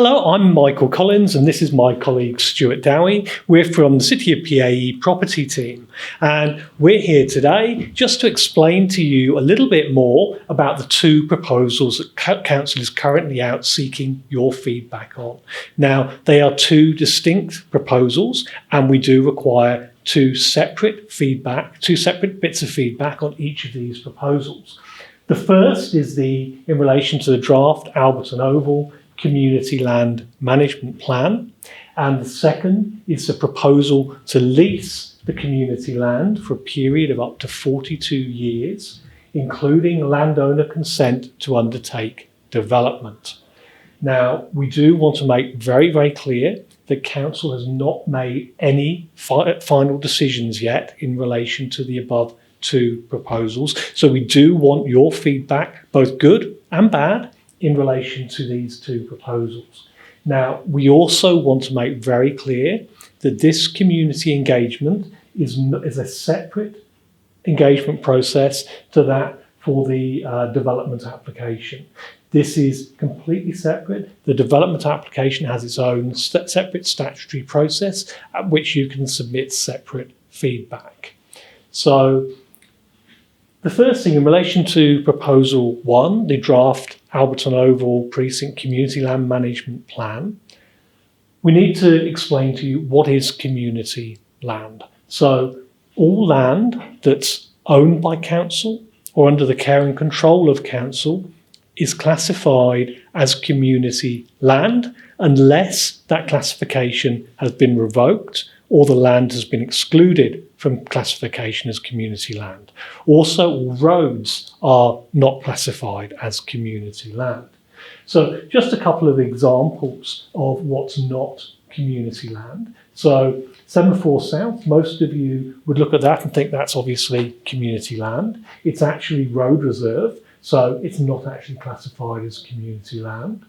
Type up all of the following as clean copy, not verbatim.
Hello, I'm Michael Collins and this is my colleague Stuart Dowie. We're from the City of PAE property team and we're here today just to explain to you a little bit more about the two proposals that Council is currently out seeking your feedback on. Now, they are two distinct proposals and we do require two separate bits of feedback on each of these proposals. The first is in relation to the draft Alberton Oval Community Land Management Plan, and the second is the proposal to lease the community land for a period of up to 42 years, including landowner consent to undertake development. Now, we do want to make very, very clear that Council has not made any final decisions yet in relation to the above two proposals. So we do want your feedback, both good and bad, in relation to these two proposals. Now, we also want to make very clear that this community engagement is a separate engagement process to that for the development application. This is completely separate. The development application has its own separate statutory process at which you can submit separate feedback. So the first thing in relation to Proposal 1, the draft Alberton Oval Precinct Community Land Management Plan, we need to explain to you what is community land. So all land that's owned by Council or under the care and control of Council is classified as community land unless that classification has been revoked or the land has been excluded from classification as community land. Also, all roads are not classified as community land. So just a couple of examples of what's not community land. So Semaphore South, most of you would look at that and think that's obviously community land. It's actually road reserve, so it's not actually classified as community land.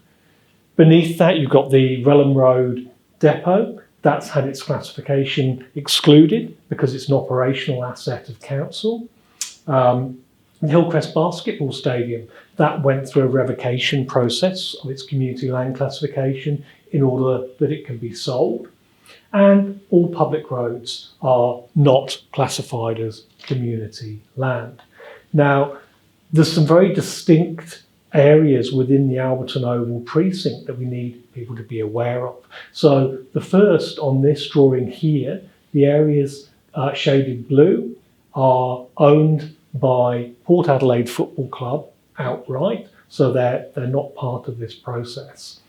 Beneath that, you've got the Relham Road depot. That's had its classification excluded because it's an operational asset of Council. The Hillcrest Basketball Stadium, that went through a revocation process of its community land classification in order that it can be sold. And all public roads are not classified as community land. Now, there's some very distinct areas within the Alberton Oval precinct that we need people to be aware of. So the first on this drawing here, the areas shaded blue are owned by Port Adelaide Football Club outright, so they're not part of this process.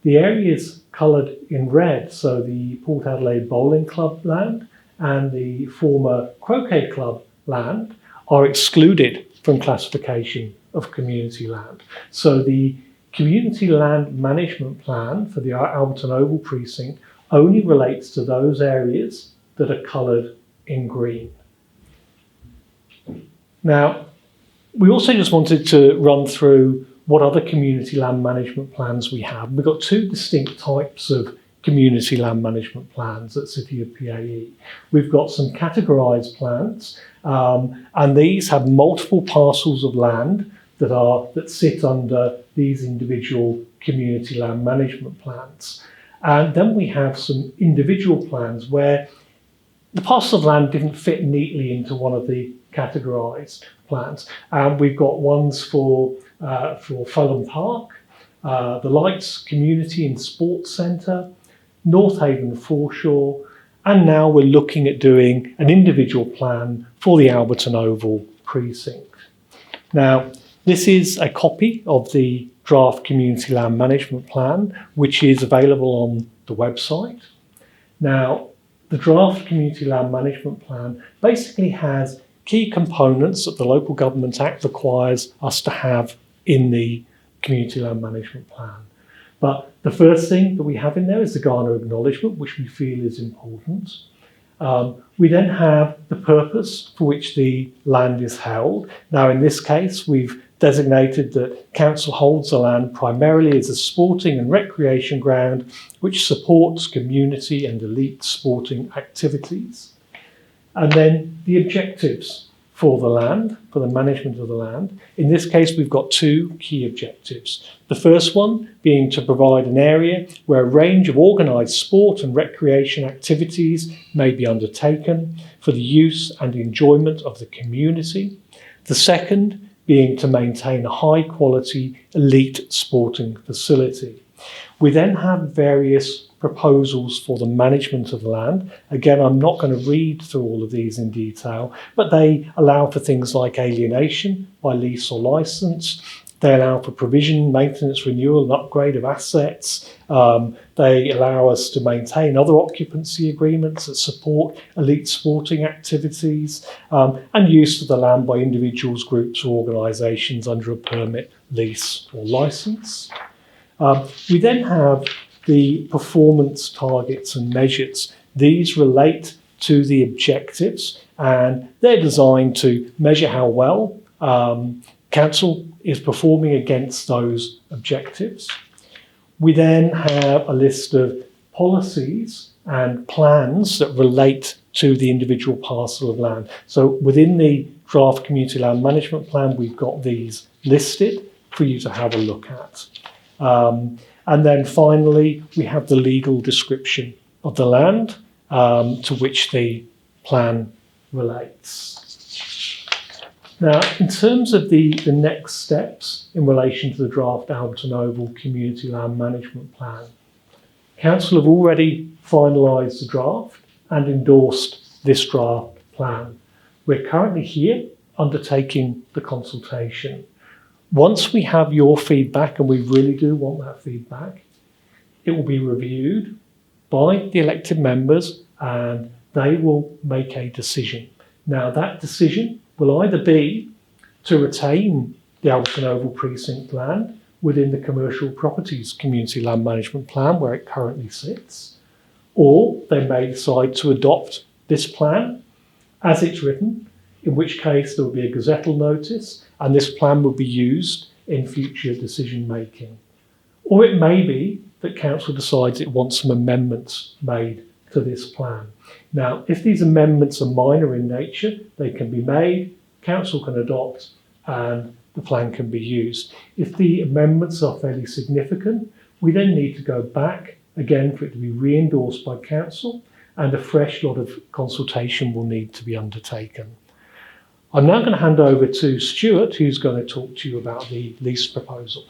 The areas coloured in red, so the Port Adelaide Bowling Club land and the former Croquet Club land, are excluded from classification of community land. So the Community Land Management Plan for the Alberton Oval Precinct only relates to those areas that are coloured in green. Now, we also just wanted to run through what other community land management plans we have. We've got two distinct types of community land management plans at City of PAE. We've got some categorised plans, and these have multiple parcels of land that sit under these individual community land management plans. And then we have some individual plans where the parcel of land didn't fit neatly into one of the categorised plans. And we've got ones for Fulham Park, the Lights Community and Sports Centre, North Haven Foreshore, and now we're looking at doing an individual plan for the Alberton Oval precinct. Now, this is a copy of the draft Community Land Management Plan, which is available on the website. Now, the draft Community Land Management Plan basically has key components that the Local Government Act requires us to have in the Community Land Management Plan. But the first thing that we have in there is the Garner Acknowledgement, which we feel is important. We then have the purpose for which the land is held. Now, in this case, we've designated that Council holds the land primarily as a sporting and recreation ground which supports community and elite sporting activities. And then the objectives for the land, for the management of the land. In this case, we've got two key objectives. The first one being to provide an area where a range of organised sport and recreation activities may be undertaken for the use and enjoyment of the community. The second being to maintain a high quality elite sporting facility. We then have various proposals for the management of the land. Again, I'm not going to read through all of these in detail, but they allow for things like alienation by lease or license. They allow for provision, maintenance, renewal and upgrade of assets. They allow us to maintain other occupancy agreements that support elite sporting activities and use of the land by individuals, groups or organisations under a permit, lease or licence. We then have the performance targets and measures. These relate to the objectives and they're designed to measure how well council is performing against those objectives. We then have a list of policies and plans that relate to the individual parcel of land. So within the draft community land management plan, we've got these listed for you to have a look at. And then finally, we have the legal description of the land to which the plan relates. Now, in terms of the next steps in relation to the draft Alberton Oval Community Land Management Plan, Council have already finalised the draft and endorsed this draft plan. We're currently here undertaking the consultation. Once we have your feedback, and we really do want that feedback, it will be reviewed by the elected members and they will make a decision. Now, that decision will either be to retain the Alberton Oval Precinct land within the Commercial Properties Community Land Management Plan where it currently sits, or they may decide to adopt this plan as it's written, in which case there will be a gazettal notice and this plan will be used in future decision making. Or it may be that council decides it wants some amendments made to this plan. Now, if these amendments are minor in nature, they can be made, council can adopt, and the plan can be used. If the amendments are fairly significant, we then need to go back again for it to be re-endorsed by council, and a fresh lot of consultation will need to be undertaken. I'm now going to hand over to Stuart, who's going to talk to you about the lease proposal.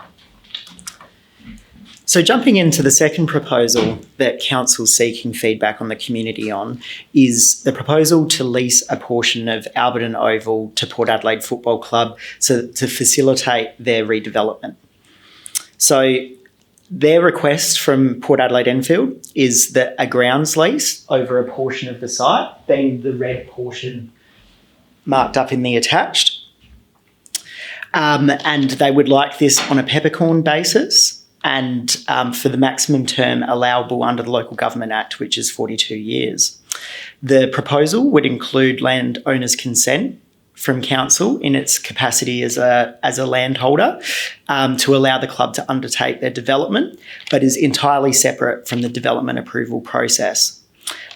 So jumping into the second proposal that Council's seeking feedback on the community on is the proposal to lease a portion of Alberton Oval to Port Adelaide Football Club to facilitate their redevelopment. So their request from Port Adelaide Enfield is that a grounds lease over a portion of the site, being the red portion marked up in the attached, and they would like this on a peppercorn basis and for the maximum term allowable under the Local Government Act, which is 42 years. The proposal would include landowners' consent from council in its capacity as a landholder to allow the club to undertake their development, but is entirely separate from the development approval process.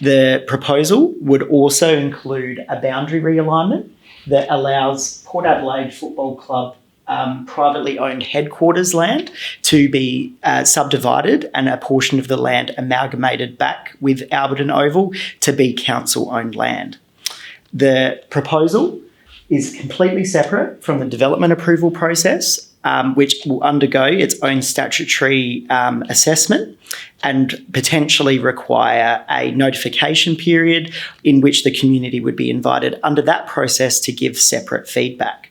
The proposal would also include a boundary realignment that allows Port Adelaide Football Club privately owned headquarters land to be subdivided and a portion of the land amalgamated back with Alberton Oval to be council-owned land. The proposal is completely separate from the development approval process, which will undergo its own statutory assessment and potentially require a notification period in which the community would be invited under that process to give separate feedback.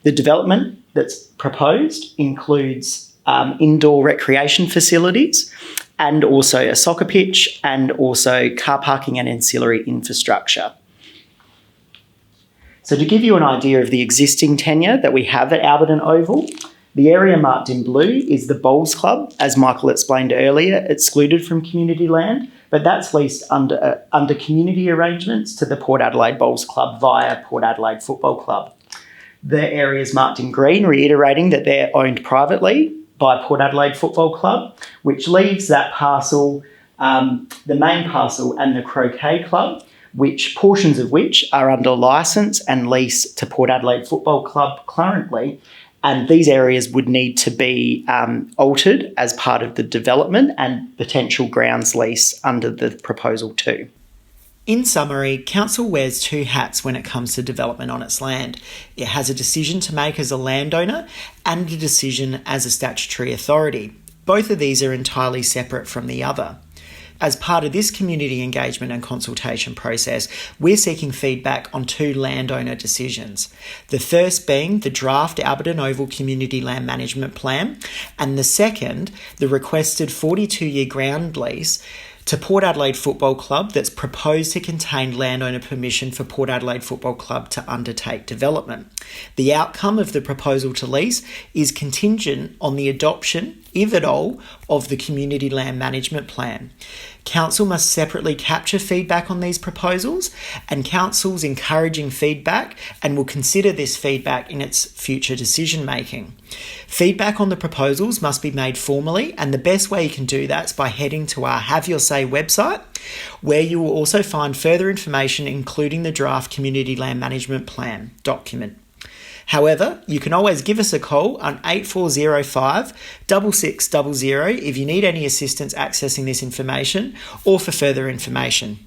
The development that's proposed includes indoor recreation facilities and also a soccer pitch and also car parking and ancillary infrastructure. So to give you an idea of the existing tenure that we have at Alberton Oval, the area marked in blue is the Bowls Club, as Michael explained earlier, excluded from community land, but that's leased under community arrangements to the Port Adelaide Bowls Club via Port Adelaide Football Club. The areas marked in green, reiterating that they're owned privately by Port Adelaide Football Club, which leaves that parcel, the main parcel and the croquet club, which portions of which are under licence and lease to Port Adelaide Football Club currently. And these areas would need to be altered as part of the development and potential grounds lease under the proposal too. In summary, council wears two hats when it comes to development on its land. It has a decision to make as a landowner and a decision as a statutory authority. Both of these are entirely separate from the other. As part of this community engagement and consultation process, we're seeking feedback on two landowner decisions. The first being the draft Alberton Oval Community Land Management Plan, and the second, the requested 42-year ground lease to Port Adelaide Football Club that's proposed to contain landowner permission for Port Adelaide Football Club to undertake development. The outcome of the proposal to lease is contingent on the adoption, if at all, of the Community Land Management Plan. Council must separately capture feedback on these proposals, and Council's encouraging feedback and will consider this feedback in its future decision making. Feedback on the proposals must be made formally, and the best way you can do that is by heading to our Have Your Say website, where you will also find further information including the draft Community Land Management Plan document. However, you can always give us a call on 8405 6600 if you need any assistance accessing this information or for further information.